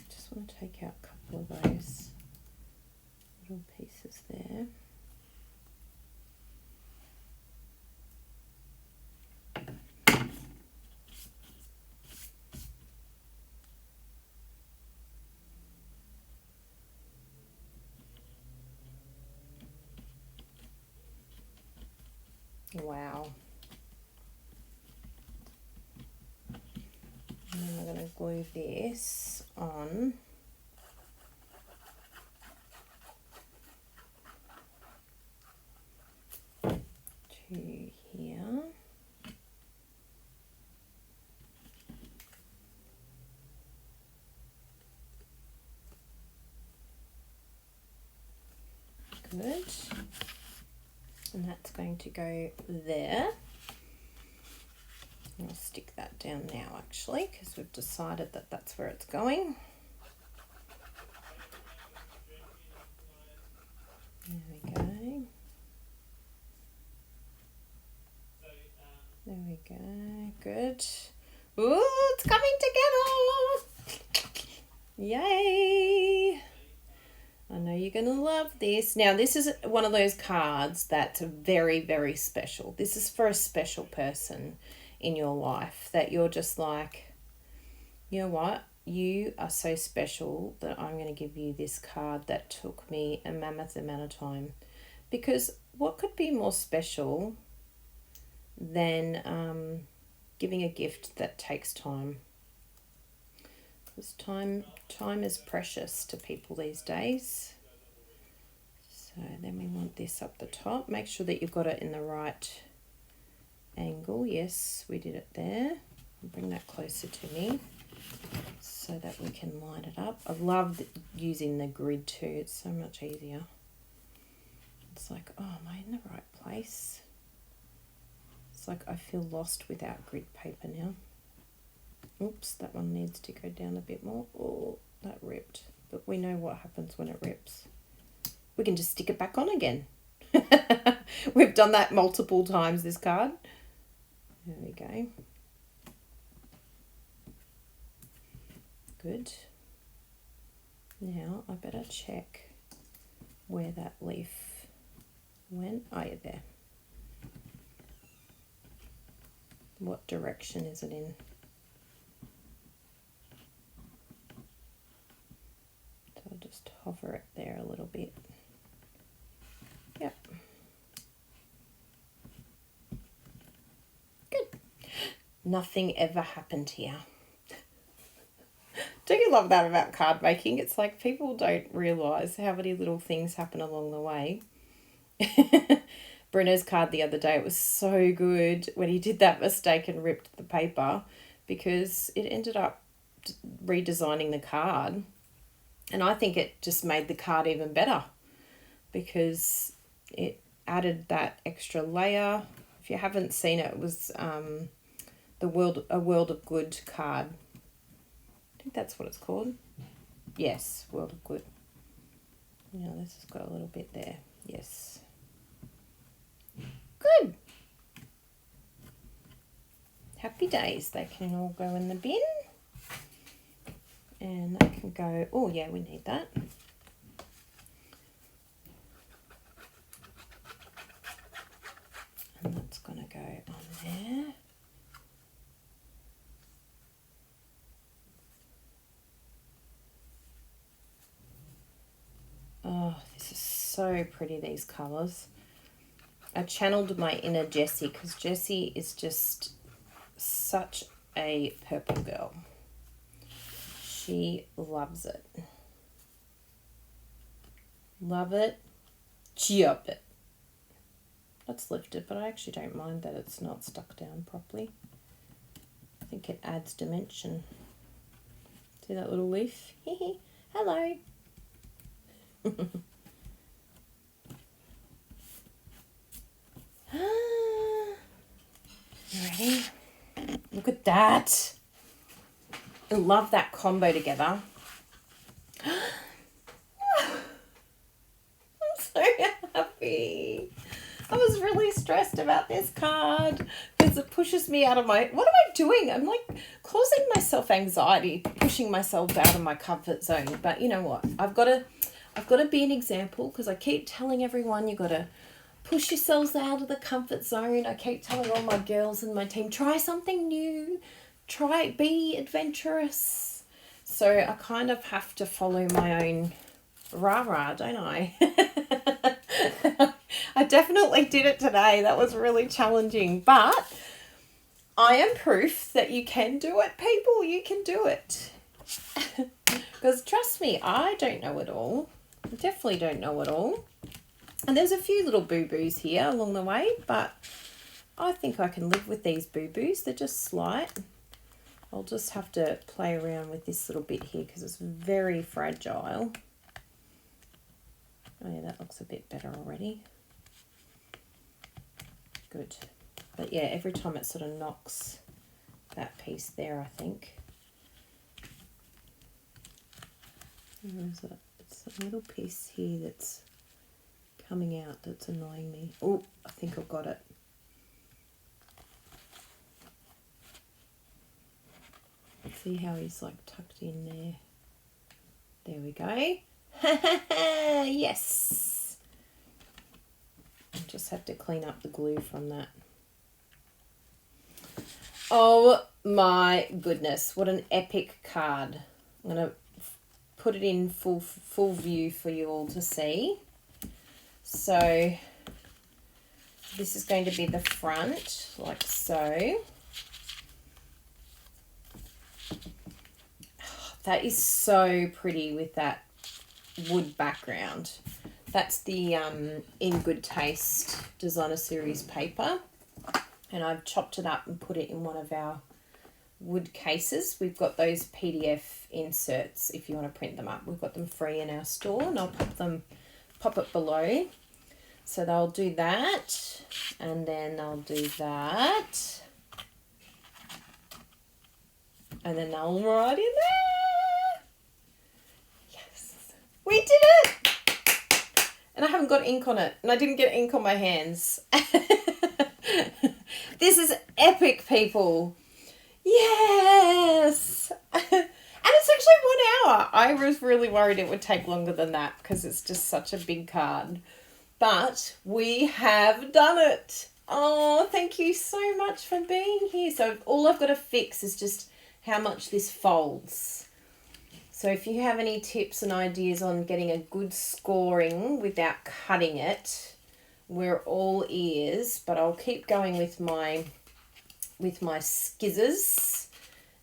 Just want to take out a couple of those little pieces there. Wow. And then we're going to glue this on to here. Good. And that's going to go there. I'll stick that down now actually because we've decided that that's where it's going. There we go. There we go. Good. Ooh, it's coming together. Yay. I know you're going to love this. Now, this is one of those cards that's very, very special. This is for a special person in your life that you're just like, you know what? You are so special that I'm going to give you this card that took me a mammoth amount of time. Because what could be more special than giving a gift that takes time? Because time is precious to people these days. So then we want this up the top. Make sure that you've got it in the right angle. Yes, we did it there. Bring that closer to me so that we can line it up. I love using the grid too. It's so much easier. It's like, oh, am I in the right place? It's like I feel lost without grid paper now. Oops, that one needs to go down a bit more. Oh, that ripped. But we know what happens when it rips. We can just stick it back on again. We've done that multiple times, this card. There we go. Good. Now I better check where that leaf went. Oh, yeah, there. What direction is it in? So I'll just hover it there a little bit. Yep. Good. Nothing ever happened here. Do you love that about card making? It's like people don't realise how many little things happen along the way. Brenner's card the other day, it was so good when he did that mistake and ripped the paper, because it ended up redesigning the card. And I think it just made the card even better because it added that extra layer. If you haven't seen it, it was a World of Good card. I think that's what it's called. Yes, World of Good. Now this has got a little bit there. Yes. Good. Happy days. They can all go in the bin. And that can go, oh yeah, we need that. And that's going to go on there. Oh, this is so pretty, these colours. I channeled my inner Jessie because Jessie is just such a purple girl. She loves it. Love it. Chop it. Let's lift it, but I actually don't mind that it's not stuck down properly. I think it adds dimension. See that little leaf? Hello. Ready? Look at that. I love that combo together. I'm so happy. I was really stressed about this card because it pushes me out of my... What am I doing? I'm like causing myself anxiety, pushing myself out of my comfort zone. But you know what? I've got to be an example because I keep telling everyone you've got to push yourselves out of the comfort zone. I keep telling all my girls in my team, try something new. Be adventurous. So I kind of have to follow my own rah-rah, don't I? I definitely did it today. That was really challenging. But I am proof that you can do it, people. You can do it. Because trust me, I don't know it all. I definitely don't know it all. And there's a few little boo-boos here along the way, but I think I can live with these boo-boos. They're just slight. I'll just have to play around with this little bit here because it's very fragile. Oh yeah, that looks a bit better already. Good. But yeah, every time it sort of knocks that piece there, I think. It's a little piece here that's coming out that's annoying me. Oh, I think I've got it. See how he's like tucked in there. There we go. Yes. I just have to clean up the glue from that. Oh my goodness, what an epic card. I'm going to put it in full view for you all to see. So this is going to be the front, like so. That is so pretty with that wood background. That's the In Good Taste Designer Series paper. And I've chopped it up and put it in one of our wood cases. We've got those PDF inserts if you want to print them up. We've got them free in our store, and I'll pop it below. So they'll do that, and then they'll do that, and then they'll write in there. Yes, we did it! And I haven't got ink on it, and I didn't get ink on my hands. This is epic, people. Yes! And it's actually 1 hour. I was really worried it would take longer than that because it's just such a big card. But we have done it. Oh, thank you so much for being here. So all I've got to fix is just how much this folds. So if you have any tips and ideas on getting a good scoring without cutting it, we're all ears. But I'll keep going with my skizzers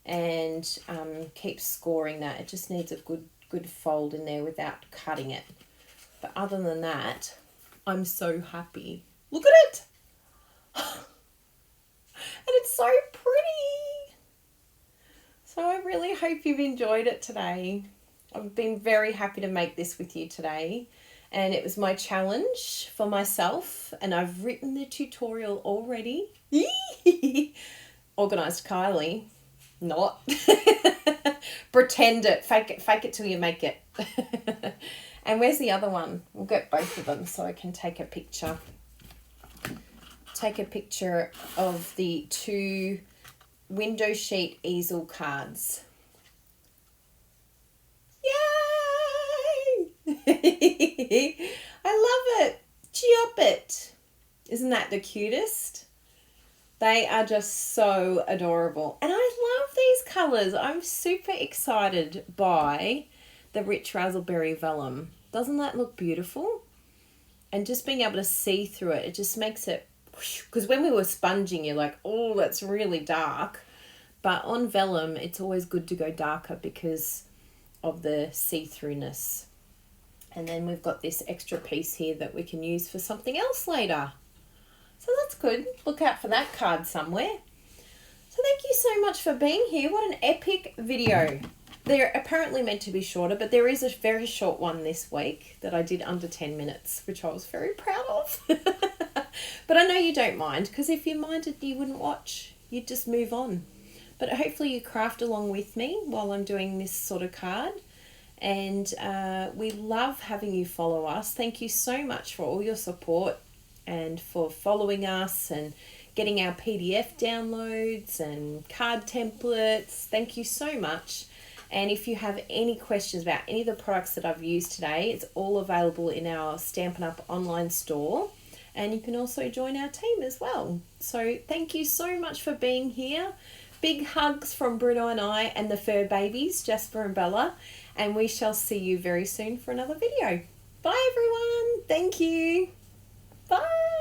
and keep scoring that. It just needs a good fold in there without cutting it. But other than that, I'm so happy. Look at it! And it's so pretty! So I really hope you've enjoyed it today. I've been very happy to make this with you today. And it was my challenge for myself. And I've written the tutorial already. Organised Kylie. Not. Pretend it. Fake it till you make it. And where's the other one? We'll get both of them so I can take a picture. Take a picture of the 2 window sheet easel cards. Yay! I love it. Chopit. Isn't that the cutest? They are just so adorable. And I love these colours. I'm super excited by the rich raspberry vellum. Doesn't that look beautiful? And just being able to see through it, it just makes it, because when we were sponging, you're like, oh, that's really dark. But on vellum, it's always good to go darker because of the see-throughness. And then we've got this extra piece here that we can use for something else later. So that's good. Look out for that card somewhere. So thank you so much for being here. What an epic video. They're apparently meant to be shorter, but there is a very short one this week that I did under 10 minutes, which I was very proud of. But I know you don't mind, because if you minded, you wouldn't watch. You'd just move on. But hopefully you craft along with me while I'm doing this sort of card. And we love having you follow us. Thank you so much for all your support and for following us and getting our PDF downloads and card templates. Thank you so much. And if you have any questions about any of the products that I've used today, it's all available in our Stampin' Up! Online store. And you can also join our team as well. So thank you so much for being here. Big hugs from Bruno and I and the fur babies, Jasper and Bella. And we shall see you very soon for another video. Bye everyone. Thank you. Bye.